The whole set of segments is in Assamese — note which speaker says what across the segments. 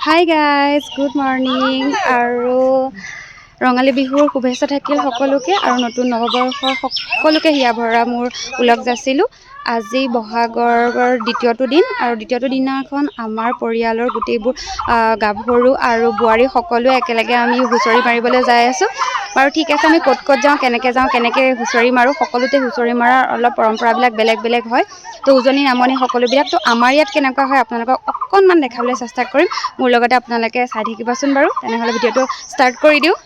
Speaker 1: হাই গাইজ, গুড মৰ্ণিং আৰু ৰঙালী বিহুৰ শুভেচ্ছা থাকিল সকলোকে আৰু নতুন নৱবৰ্ষৰ সকলোকে হিয়া ভৰা মোৰ ওলগ যাচিলোঁ। আজি বহাগৰ দ্বিতীয়টো দিন আৰু দ্বিতীয়টো দিনাখন আমাৰ পৰিয়ালৰ গোটেইবোৰ গাভৰু আৰু বোৱাৰী সকলোৱে একেলগে আমি হুঁচৰি মাৰিবলৈ যাই আছোঁ। বাৰু ঠিক আছে, আমি ক'ত যাওঁ, কেনেকৈ হুঁচৰি মাৰোঁ, সকলোতে হুঁচৰি মৰাৰ অলপ পৰম্পৰাবিলাক বেলেগ বেলেগ হয়। তো উজনি নামনি সকলোবিলাক তো আমাৰ ইয়াত কেনেকুৱা হয় আপোনালোকক অকণমান দেখাবলৈ চেষ্টা কৰিম। মোৰ লগতে আপোনালোকে চাই থাকিবচোন বাৰু। তেনেহ'লে ভিডিঅ'টো ষ্টাৰ্ট কৰি দিওঁ।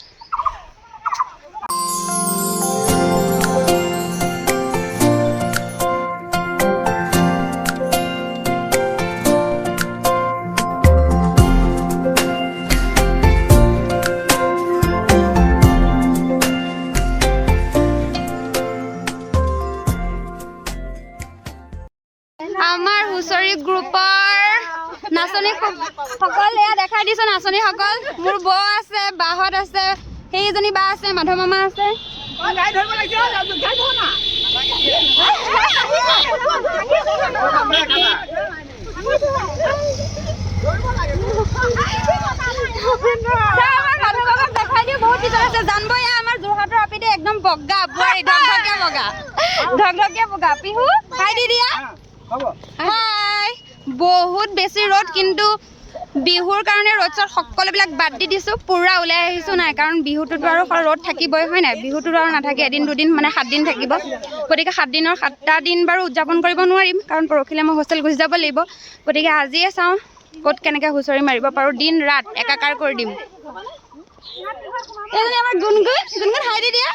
Speaker 1: আমাৰ হুঁচৰি গ্ৰুপৰ নাচনীসকল এয়া দেখাই দিছোঁ। নাচনীসকল মোৰ বৌ আছে, বাহঁত আছে, সেইজনী বা আছে, মাধৱ মামা আছে। দেখাই দিওঁ, বহুত কিছু আছে। জানব এয়া আমাৰ যোৰহাটৰ আপিতে একদম বগা বোৱাৰী, ঢকঢকীয়া বগা পিহু। খাই দি দিয়া। হাই, বহুত বেছি ৰ'দ, কিন্তু বিহুৰ কাৰণে ৰ'দ চ'দ সকলোবিলাক বাদ দি দিছোঁ, পূৰা ওলাই আহিছোঁ নাই, কাৰণ বিহুটোতো আৰু ৰ'দ থাকিবই হয় নাই। বিহুটোতো আৰু নাথাকে এদিন দুদিন, মানে 7 দিন থাকিব। গতিকে 7 দিনৰ 7টা দিন বাৰু উদযাপন কৰিব নোৱাৰিম, কাৰণ পৰহিলৈ মই হোষ্টেল গুচি যাব লাগিব। গতিকে আজিয়ে চাওঁ ক'ত কেনেকৈ হুঁচৰি মাৰিব পাৰোঁ। দিন ৰাত একাকাৰ কৰি দিম। এইজনী আমাৰ গুণগুণ হাই দি দিয়া।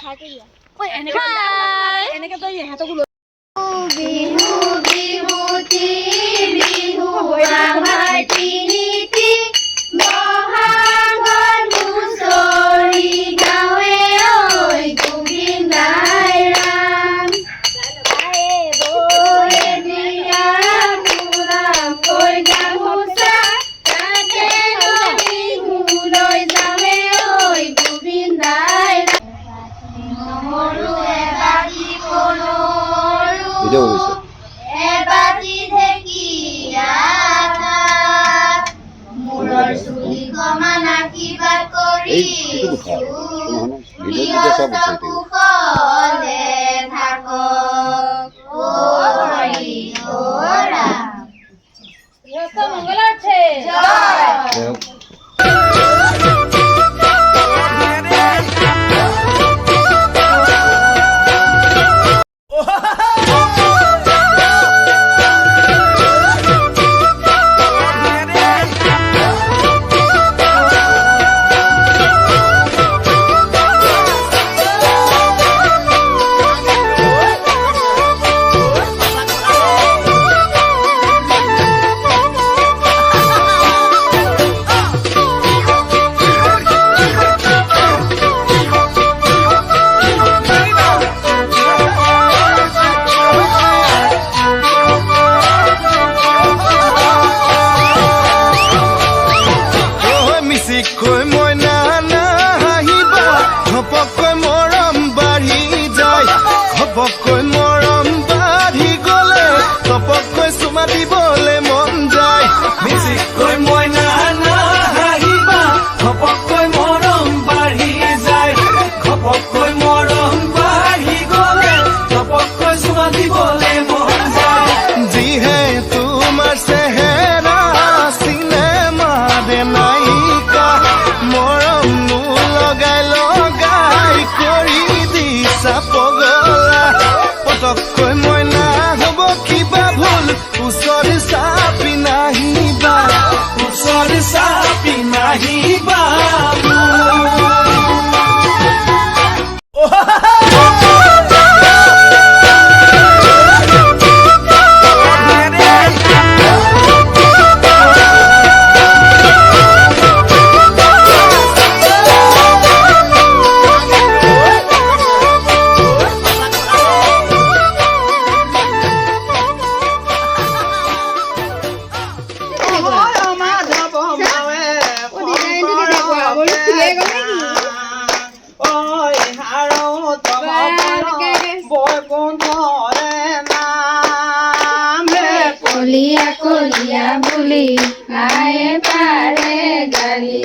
Speaker 1: আয়ে পাৰে গালি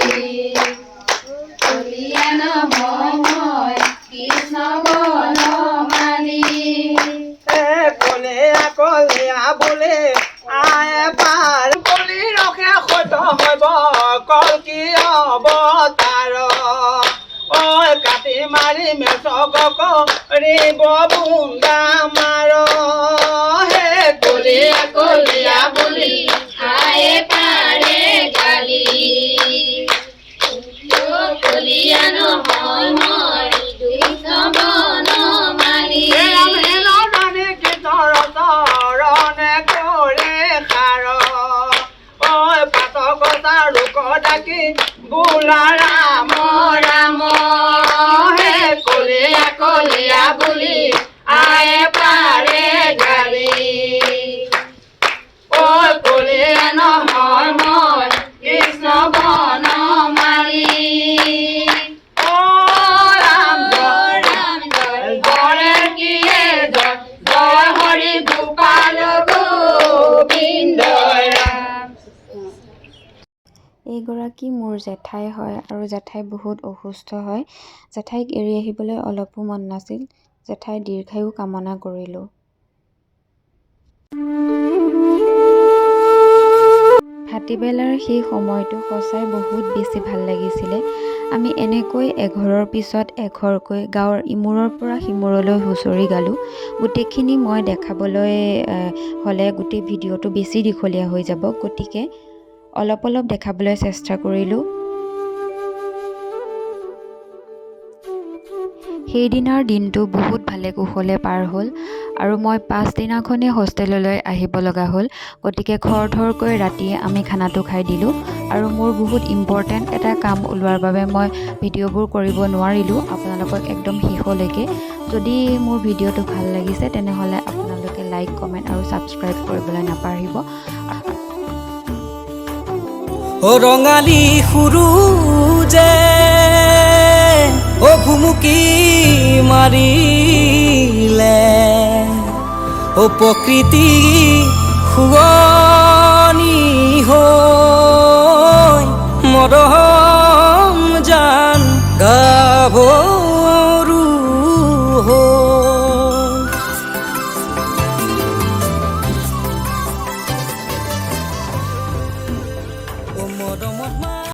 Speaker 1: কলিয়া নহয় কৃষ্ণ বনমালী
Speaker 2: কলিয়া কলিয়া বুলি আয়ে পাৰ কলি ৰখে সত্য হব কলকি অৱতাৰ ঐ কাটি মাৰি মেচকক ৰিব বুন্দা মাৰ হে কলিয়া
Speaker 1: কলিয়া বুলি আয়ে পাৰে গালি কলিয়া নহয় মই কৃষ্ণ বনমালী
Speaker 2: চৰণে কৰে খাৰ ঐ পাতক চাৰুক ডাকি বোলা ৰাম
Speaker 1: ৰাম
Speaker 2: হে কলিয়া কলিয়া বুলি আয়ে পাৰে গালি ঐ কলিয়া নহয় মই কৃষ্ণ বনমালী ও ৰাম
Speaker 1: ৰাম জয়
Speaker 2: জয় কিয়ে জয় জয় হৰি গোপাল গোবিন্দ ৰাম।
Speaker 1: এইগৰাকী মোৰ জেঠাই হয় আৰু জেঠাই বহুত অসুস্থ হয় জেঠাইক এৰি আহিবলৈ অলপো মন নাছিল জেঠাই দীৰ্ঘায়ু কামনা কৰিলোঁ ভাটিবেলাৰ সেই সময়টো সঁচাই বহুত বেছি ভাল লাগিছিলে আমি এনেকৈ এঘৰৰ পিছত এঘৰকৈ গাঁৱৰ ইমূৰৰ পৰা সিমূৰলৈ হুঁচৰি গালোঁ গোটেইখিনি মই দেখাবলৈ হ'লে গোটেই ভিডিঅ'টো বেছি দীঘলীয়া হৈ যাব গতিকে অলপ অলপ দেখাবলৈ চেষ্টা কৰিলোঁ সেইদিনাৰ দিনটো বহুত ভালে কুশলে পাৰ হ'ল আৰু মই পাছদিনাখনেই হোষ্টেললৈ আহিব লগা হ'ল গতিকে খৰধৰকৈ ৰাতিয়ে আমি খানাটো খাই দিলোঁ আৰু মোৰ বহুত ইম্পৰ্টেণ্ট এটা কাম ওলোৱাৰ বাবে মই ভিডিঅ'বোৰ কৰিব নোৱাৰিলোঁ আপোনালোকক একদম শেষলৈকে যদি মোৰ ভিডিঅ'টো ভাল লাগিছে তেনেহ'লে আপোনালোকে লাইক কমেণ্ট আৰু ছাবস্ক্ৰাইব কৰিবলৈ নাপাহৰিব
Speaker 3: ও ৰঙালী সুৰুজে ও ভুমুকি মাৰিলে ও প্ৰকৃতি শুৱনি হৈ মৰম জান গাব